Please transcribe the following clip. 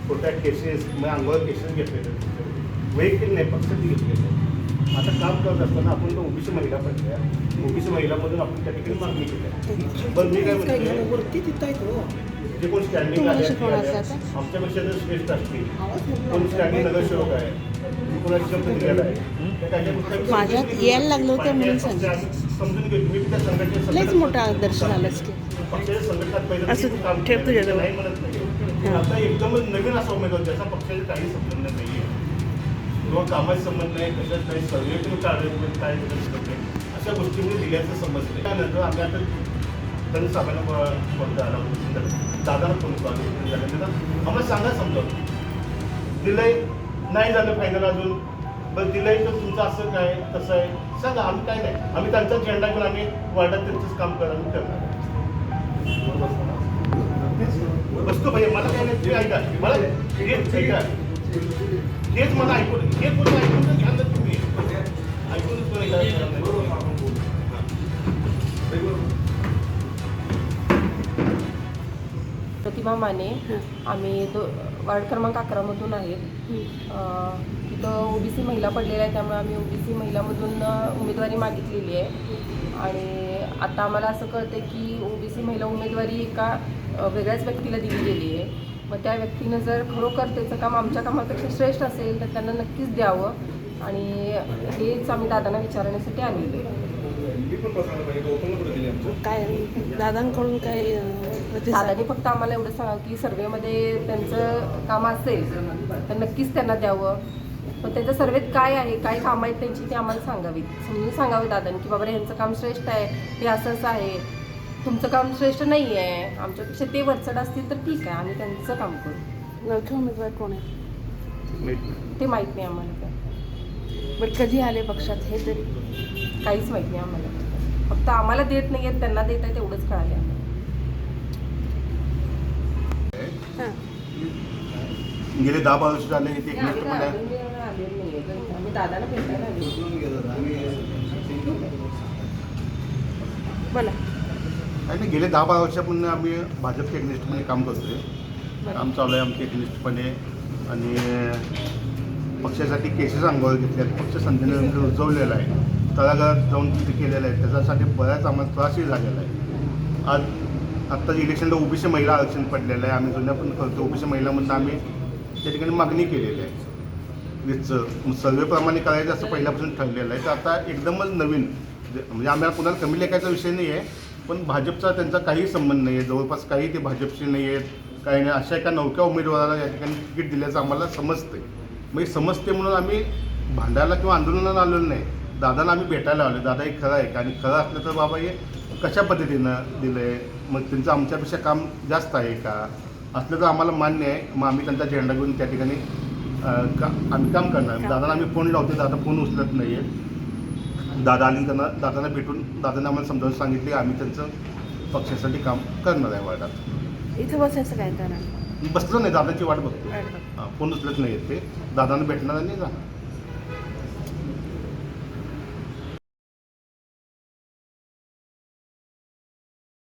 खोट्या केसेस मग अंगावर केसेस घेतलेले वैयक्तिक नाही पक्षाची घेतलेले. आता काम करत असताना आपण तो ओबीसी महिला पडल्या ओबीसी महिलामधून आपण त्या ठिकाणी मागणी केली. पण मी काय म्हणते जे कोण स्टँडिंग आले आमच्यापेक्षा जर श्रेष्ठ असतील कोण स्टँडिंग नगरसेवक आहे कोणाची शब्द दिलेला आहे माझ्यात यायला लागलं होतं म्हणून समजून घेतो. मी त्या लयच मोठा आदर्श झालाच की पक्षाच्या संघटनात पहिलं असं काम ठेव तुझ्याजवळ. नाही म्हणत नाही. आता एकदमच नवीन असा उमेदवार ज्याचा पक्षाचे काही संबंध नाही आहे किंवा कामाचे संबंध नाही कशात काही सर्वे तुम्ही काढले काय नाही अशा गोष्टींनी दिल्याचं समजलं. त्यानंतर आम्ही आता त्यांनी साहेबांना फोन आला दादाला फोन झाल्यानंतर आम्हाला सांगा समजावं दिलंय नाही झालं फायनल अजून बरं दिलंय तर तुमचं असं काय तसं आहे सांगा. आम्ही काय नाही आम्ही त्यांचा झेंडा घेऊन आम्ही वार्डात त्यांचंच काम करणार बसतो भैया. मला काय नाही तुम्ही ऐका मला हेच ऐका हेच मला ऐकून हे पूर्ण ऐकून घ्या ना तुम्ही ऐकूनच प्रतिभा माने आम्ही वार्ड क्रमांक 11 मधून आहेत. तिथं ओबीसी महिला पडलेल्या आहे त्यामुळे आम्ही ओबीसी महिलामधून उमेदवारी मागितलेली आहे. आणि आता आम्हाला असं कळतं की ओबीसी महिला उमेदवारी एका वेगळ्याच व्यक्तीला दिली गेली आहे. मग त्या व्यक्तीनं जर खरोखर त्याचं काम आमच्या कामापेक्षा श्रेष्ठ असेल तर त्यांना नक्कीच द्यावं आणि हेच आम्ही दादांना विचारण्यासाठी आलेलो आहे. काय दादांकडून काय दादांनी फक्त आम्हाला एवढं सांगा की सर्वेमध्ये त्यांचं काम असेल तर नक्कीच त्यांना द्यावं. पण त्यांच्या सर्वेत काय आहे काय कामं आहेत त्यांची ते आम्हाला सांगावीत समजून सांगावे दादांनी की बाबा ह्यांचं काम श्रेष्ठ आहे हे असं असं आहे तुमचं काम श्रेष्ठ नाही आहे आमच्यापेक्षा ते वरचढ असतील तर ठीक आहे आम्ही त्यांचं काम करू. नवखे उमेदवार कोण आहे ते माहीत नाही आम्हाला काय. बट कधी आले पक्षात हे तरी काहीच माहीत नाही आम्हाला. फक्त आम्हाला देत नाही आहेत त्यांना देत आहे तेवढंच कळाले आम्हाला. हां गेले 10-12 वर्ष झाले इथे एकनिष्ठ पण आहे. आम्ही दादाला भेटायला बोला. काही नाही गेले 10-12 वर्षापासून आम्ही भाजपच्या एकनिष्ठपणे काम करतोय. काम चालू आहे आमचे एकनिष्ठपणे आणि पक्षासाठी केसेस अंगावर घेतल्या पक्ष संघटनेने रुजवलेला आहे तळागाळात जाऊन तिथे केलेलं आहे त्याच्यासाठी बऱ्याच आम्हाला त्रासही झालेला आहे. आज आत्ताच इलेक्शनला ओबीसी महिला आरक्षण पडलेलं आहे. आम्ही जुन्या पण करतो ओबीसी महिलांमधून आम्ही त्या ठिकाणी मागणी केलेली आहे. वीजचं सर्वेप्रमाणे करायचं असं पहिल्यापासून ठरलेलं आहे. तर आता एकदमच नवीन म्हणजे आम्हाला कुणाला कमी लेखायचा विषय नाही आहे पण भाजपचा त्यांचा काही संबंध नाही आहे जवळपास काही ते भाजपशी नाही आहेत काही नाही. अशा एका नवख्या उमेदवाराला या ठिकाणी तिकीट दिल्याचं आम्हाला समजते. मग समजते म्हणून आम्ही भांडायला किंवा आंदोलनाला आलेलो नाही. दादाला आम्ही भेटायला आलो दादा हे खरं आहे का आणि खरं असलं तर बाबा हे कशा पद्धतीनं दिलं आहे मग त्यांचं आमच्यापेक्षा काम जास्त आहे का असलं तर आम्हाला मान्य आहे. मग आम्ही त्यांचा झेंडा घेऊन त्या ठिकाणी आम्ही काम करणार. दादाला आम्ही फोन लावतो दादा फोन उचलत नाही आहे. दादा आली त्यांना दादांना भेटून दादांना आम्हाला समजावून सांगितले आम्ही त्यांचं पक्षासाठी काम करणार आहे वार्डात. इथं बसायचं काय कारण बसलं नाही दादाची वाट बघतो फोन उचलत नाही आहेत ते दादांना भेटणार आणि जाणार.